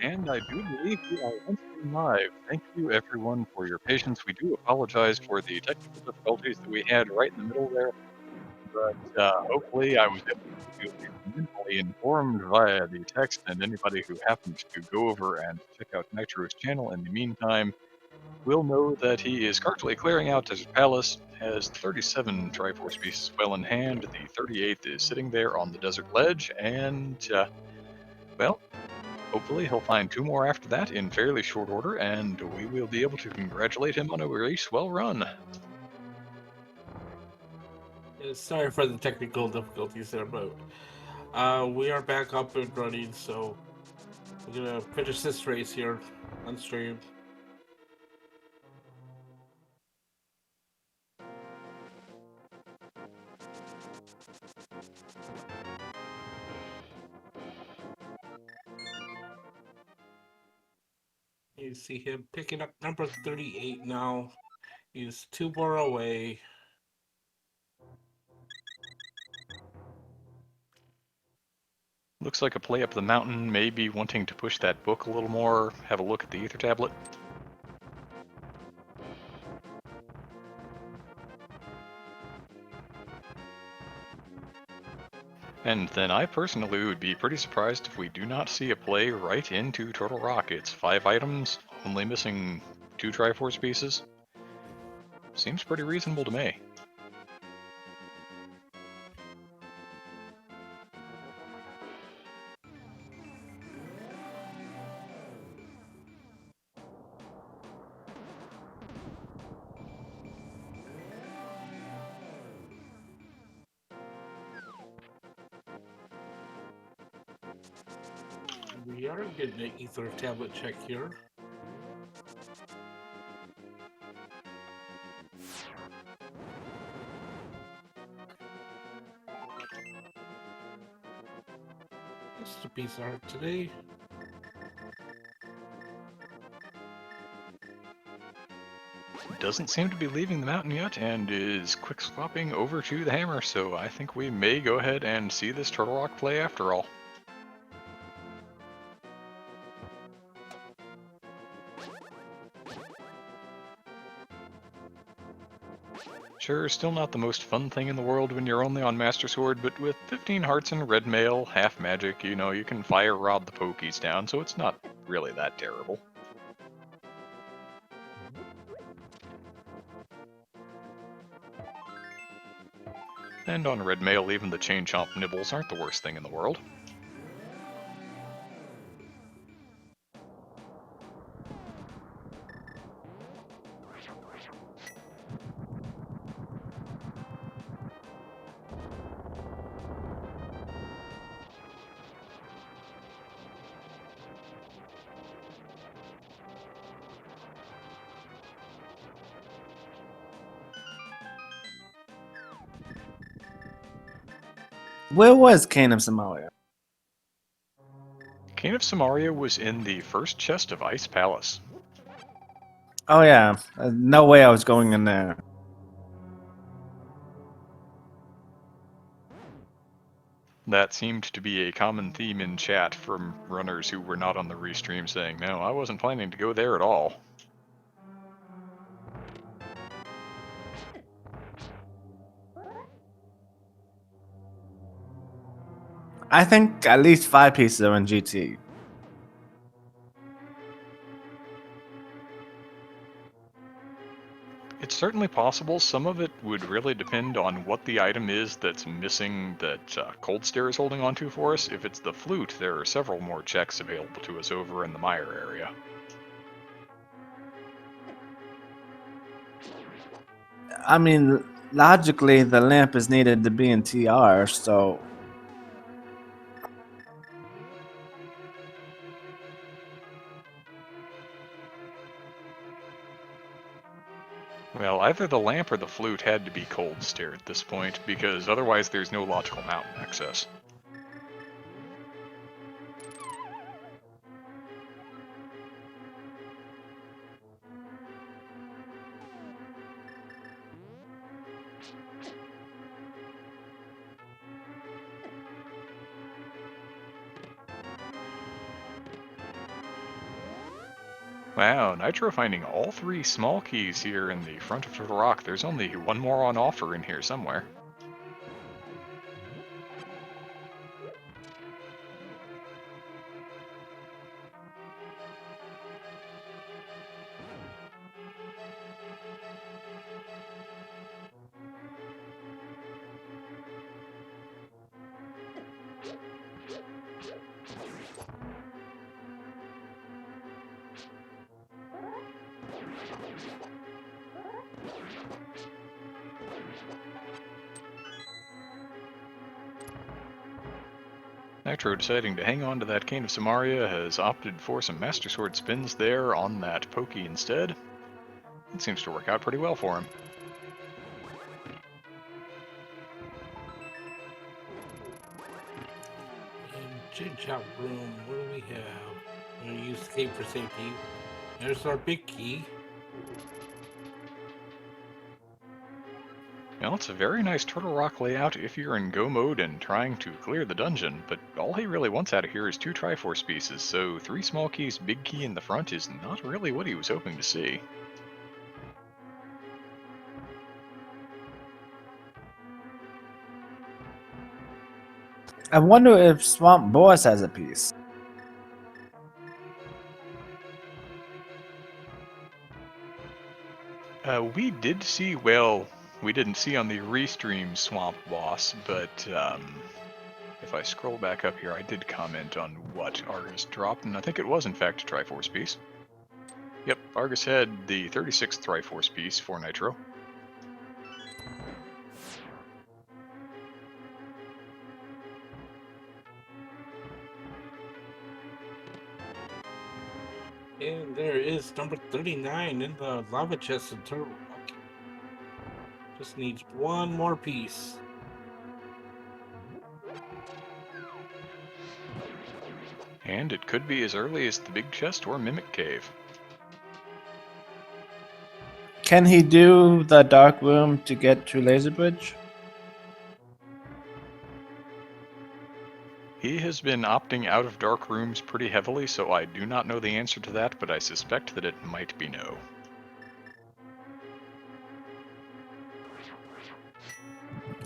And I do believe we are once again live. Thank you, everyone, for your patience. We do apologize for the technical difficulties that we had right in the middle there, but hopefully I was able to keep you at least minimally informed via the text, and anybody who happens to go over and check out Nitro's channel in the meantime will know that he is currently clearing out Desert Palace, has 37 Triforce pieces well in hand. The 38th is sitting there on the desert ledge, and, well, hopefully he'll find 2 more after that in fairly short order, and we will be able to congratulate him on a race well run. Sorry for the technical difficulties there, but we are back up and running, so we're gonna finish this race here on stream. You see him picking up number 38 now. He's 2 more away. Looks like a play up the mountain, maybe wanting to push that book a little more, have a look at the ether tablet. And then I personally would be pretty surprised if we do not see a play right into Turtle Rock. It's 5 items, only missing 2 Triforce pieces. Seems pretty reasonable to me. We are getting an ether tablet check here. It's the piece of art today. Doesn't seem to be leaving the mountain yet and is quick swapping over to the hammer, so I think we may go ahead and see this Turtle Rock play after all. Sure, still not the most fun thing in the world when you're only on Master Sword, but with 15 hearts and red mail, half magic, you know, you can fire rod the pokies down, so it's not really that terrible. And on red mail, even the chain chomp nibbles aren't the worst thing in the world. Where was Kane of Somalia? Cane of Samaria was in the first chest of Ice Palace. Oh yeah, no way I was going in there. That seemed to be a common theme in chat from runners who were not on the restream saying, no, I wasn't planning to go there at all. I think at least 5 pieces are in GT. It's certainly possible. Some of it would really depend on what the item is that's missing that Cold Stare is holding onto for us. If it's the flute, there are several more checks available to us over in the mire area. I mean, logically, the lamp is needed to be in TR, so Well, either the lamp or the flute had to be Cold Stare at this point, because otherwise there's no logical mountain access. Wow, Nitro finding all 3 small keys here in the front of Turtle Rock. There's only one more on offer in here somewhere. Nitro deciding to hang on to that Cane of Samaria has opted for some Master Sword spins there on that Pokey instead. It seems to work out pretty well for him. In change out room, what do we have? We're gonna use escape for safety. There's our big key. Well, it's a very nice Turtle Rock layout if you're in go mode and trying to clear the dungeon, but all he really wants out of here is 2 Triforce pieces, so 3 small keys, big key in the front is not really what he was hoping to see. I wonder if Swamp Boss has a piece. We did see, well, we didn't see on the restream Swamp Boss, but if I scroll back up here, I did comment on what Argus dropped, and I think it was in fact a Triforce piece. Yep, Argus had the 36th Triforce piece for Nitro. And there is number 39 in the lava chest in Turtle Rock. Just needs one more piece. And it could be as early as the Big Chest or Mimic Cave. Can he do the dark room to get to Laser Bridge? He has been opting out of dark rooms pretty heavily, so I do not know the answer to that, but I suspect that it might be no.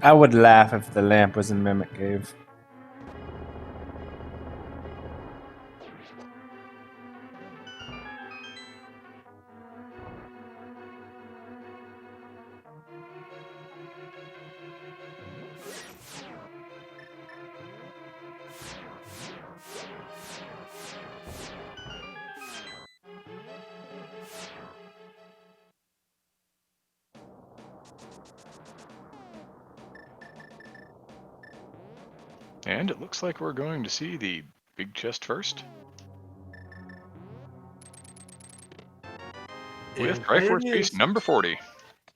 I would laugh if the lamp was in Mimic Cave. And it looks like we're going to see the Big Chest first. With And there Triforce it piece is. number 40.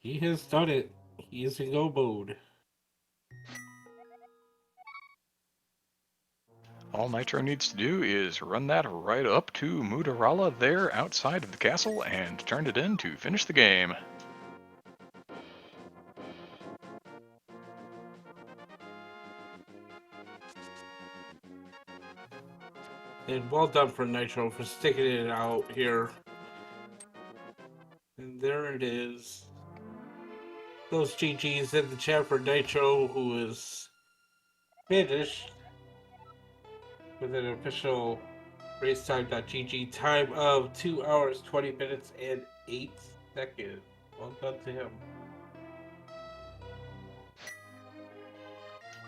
He has done it. He is in go mode. All Nitro needs to do is run that right up to Mudarala there outside of the castle and turn it in to finish the game. And well done for Nitro for sticking it out here. And there it is. Those GGs in the chat for Nitro, who is finished with an official racetime.gg time of 2 hours, 20 minutes, and 8 seconds. Well done to him.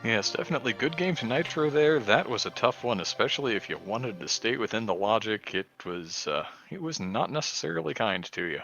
Yes, definitely good game to Nitro there. That was a tough one, especially if you wanted to stay within the logic. It was not necessarily kind to you.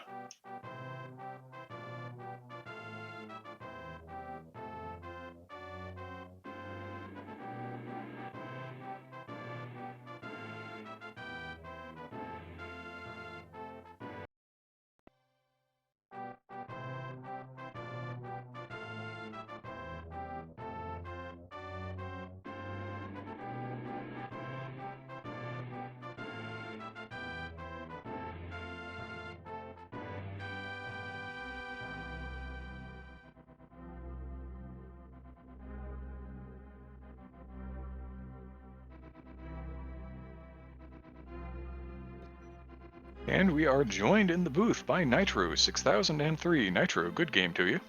And we are joined in the booth by Nitro 6003. Nitro, good game to you.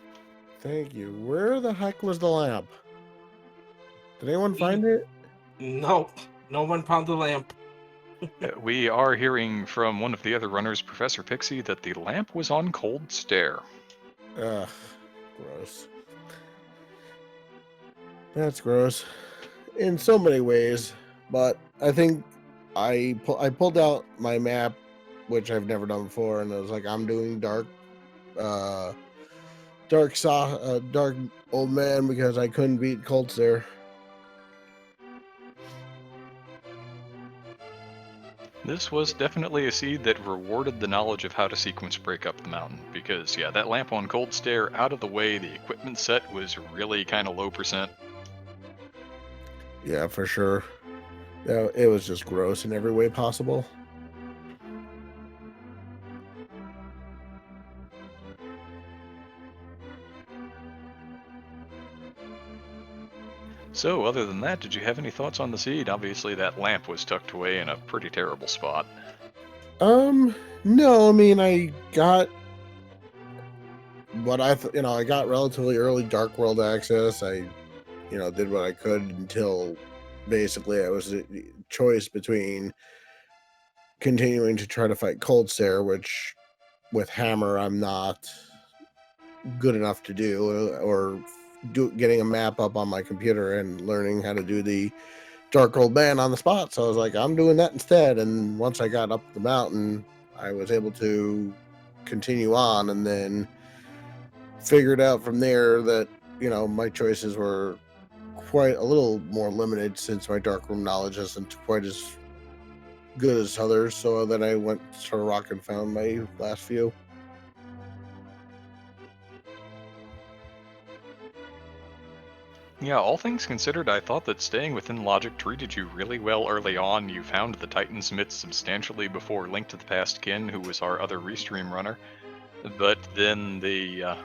Thank you. Where the heck was the lamp? Did anyone find it? Nope. No one found the lamp. We are hearing from one of the other runners, Professor Pixie, that the lamp was on cold stare. Ugh, gross. That's gross in so many ways, but I think I pulled out my map, which I've never done before, and I was like, I'm doing dark old man because I couldn't beat Colts there. This was definitely a seed that rewarded the knowledge of how to sequence break up the mountain, because yeah, that lamp on cold stare out of the way, the equipment set was really kind of low percent. Yeah, for sure. Yeah, it was just gross in every way possible. So other than that, did you have any thoughts on the seed? Obviously that lamp was tucked away in a pretty terrible spot. No, I mean, I got what I got relatively early Dark World access. I, did what I could until basically I was a choice between continuing to try to fight Cold Stare, which with Hammer I'm not good enough to do, or getting a map up on my computer and learning how to do the Dark Old Man on the spot. So I was like, I'm doing that instead. And once I got up the mountain, I was able to continue on, and then figured out from there that my choices were quite a little more limited since my darkroom knowledge isn't quite as good as others. So then I went to rock and found my last few. Yeah, all things considered, I thought that staying within logic treated you really well early on. You found the Titan's myth substantially before Link to the Past Kin, who was our other restream runner. But then the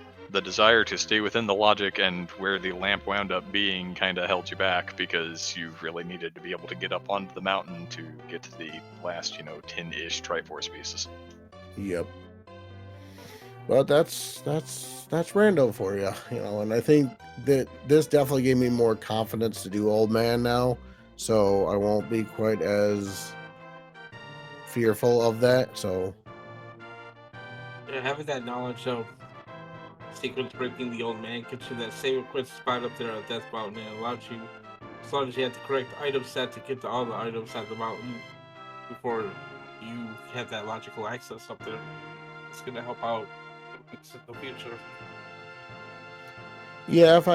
desire to stay within the logic and where the lamp wound up being kind of held you back, because you really needed to be able to get up onto the mountain to get to the last, 10-ish Triforce pieces. Yep. Well, that's rando for you, and I think that this definitely gave me more confidence to do Old Man now, so I won't be quite as fearful of that. So Yeah, having that knowledge of sequence breaking the old man gets you that same quick spot up there at Death Mountain, and allows you, as long as you have the correct item set to get to all the items at the mountain before you have that logical access up there, it's gonna help out in the future. yeah, if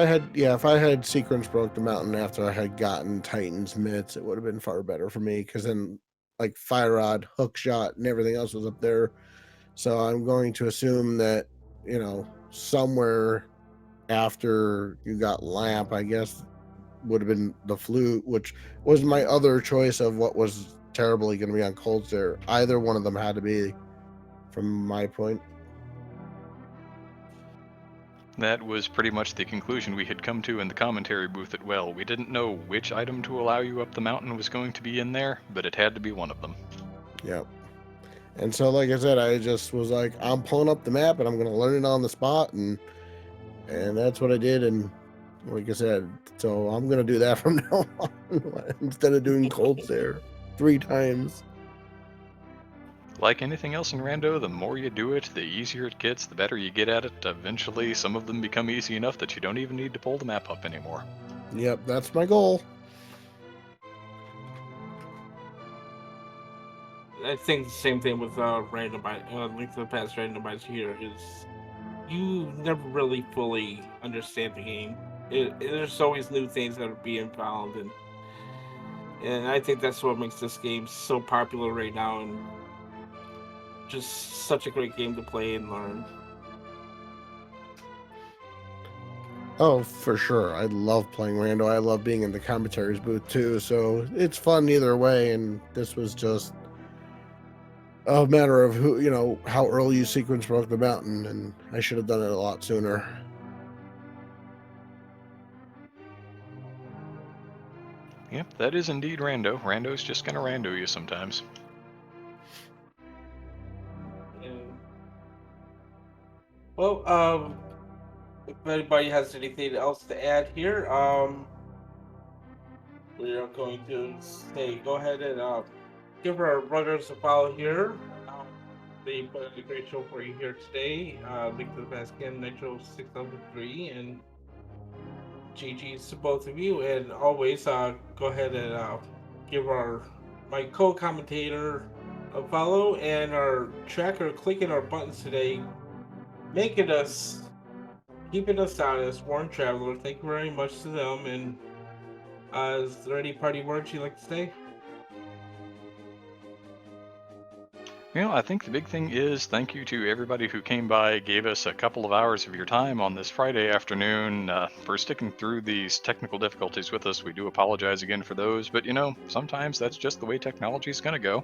I had sequence broke the mountain after I had gotten Titan's mitts, it would have been far better for me, because then like Fire Rod, Hook Shot, and everything else was up there. So I'm going to assume that somewhere after you got Lamp, I guess, would have been the Flute, which was my other choice of what was terribly going to be on Cold Stare. Either one of them had to be, from my point. That was pretty much the conclusion we had come to in the commentary booth at Well. We didn't know which item to allow you up the mountain was going to be in there, but it had to be one of them. Yep. And so, like I said, I just was like, I'm pulling up the map and I'm going to learn it on the spot, and that's what I did. And like I said, so I'm going to do that from now on instead of doing Cold Stare 3 times. Like anything else in Rando, the more you do it, the easier it gets, the better you get at it. Eventually, some of them become easy enough that you don't even need to pull the map up anymore. Yep, that's my goal. I think the same thing with Link to the Past randomizer here is you never really fully understand the game. There's always new things that are being found, and I think that's what makes this game so popular right now, and just such a great game to play and learn. Oh, for sure. I love playing Rando. I love being in the commentaries booth too. So it's fun either way. And this was just a matter of how early you sequence broke the mountain, and I should have done it a lot sooner. Yep, that is indeed Rando. Rando's just gonna Rando you sometimes. Well, if anybody has anything else to add here, we are going to say go ahead and give our brothers a follow here. They put on a great show for you here today. Link to the past again, Nitro 603, and GG's to both of you. And always go ahead and give my co-commentator a follow and our tracker clicking our buttons today, making us keeping us honest, Warren Traveler. Thank you very much to them. And is there any party words you'd like to say? I think the big thing is thank you to everybody who came by, gave us a couple of hours of your time on this Friday afternoon for sticking through these technical difficulties with us. We do apologize again for those, but sometimes that's just the way technology is going to go.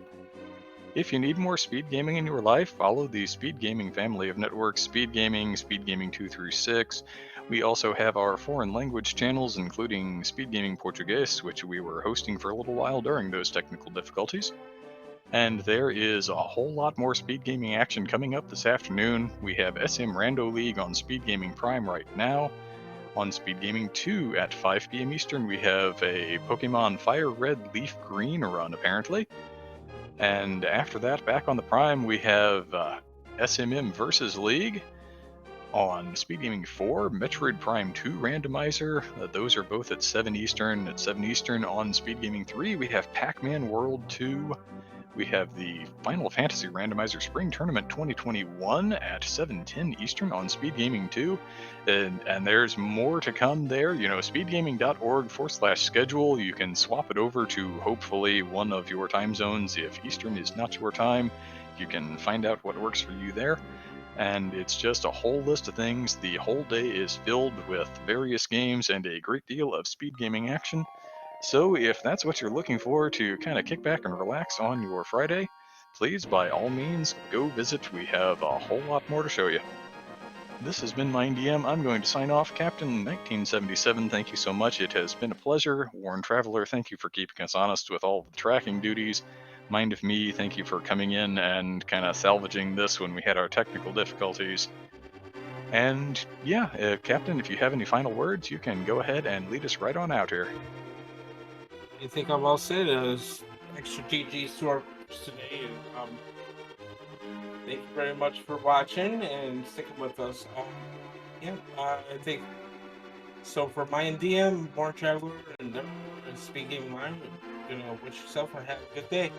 If you need more speed gaming in your life, follow the Speed Gaming family of networks, Speed Gaming 2 through 6. We also have our foreign language channels, including Speed Gaming Portuguese, which we were hosting for a little while during those technical difficulties. And there is a whole lot more speed gaming action coming up this afternoon. We have SM Rando League on Speed Gaming Prime right now. On Speed Gaming 2 at 5 p.m. Eastern, we have a Pokemon Fire Red Leaf Green run, apparently. And after that, back on the Prime, we have SMM versus League. On Speed Gaming 4, Metroid Prime 2 Randomizer. Those are both at 7 Eastern. At 7 Eastern on Speed Gaming 3, we have Pac-Man World 2. We have the Final Fantasy Randomizer Spring Tournament 2021 at 7:10 Eastern on Speed Gaming 2. And there's more to come there. speedgaming.org/schedule. You can swap it over to hopefully one of your time zones. If Eastern is not your time, you can find out what works for you there. And it's just a whole list of things. The whole day is filled with various games and a great deal of speed gaming action. So if that's what you're looking for to kind of kick back and relax on your Friday, please by all means go visit. We have a whole lot more to show you. This has been Mind DM. I'm going to sign off. Captain 1977, thank you so much. It has been a pleasure. Warren Traveler, thank you for keeping us honest with all the tracking duties. Mind of Me, thank you for coming in and kind of salvaging this when we had our technical difficulties. And yeah, Captain, if you have any final words, you can go ahead and lead us right on out here. I think I'm all set. Extra GG's to our today. And, thank you very much for watching and sticking with us. I think so. For my DM, Born Traveler, and Speaking Mind, wish yourself a have a good day.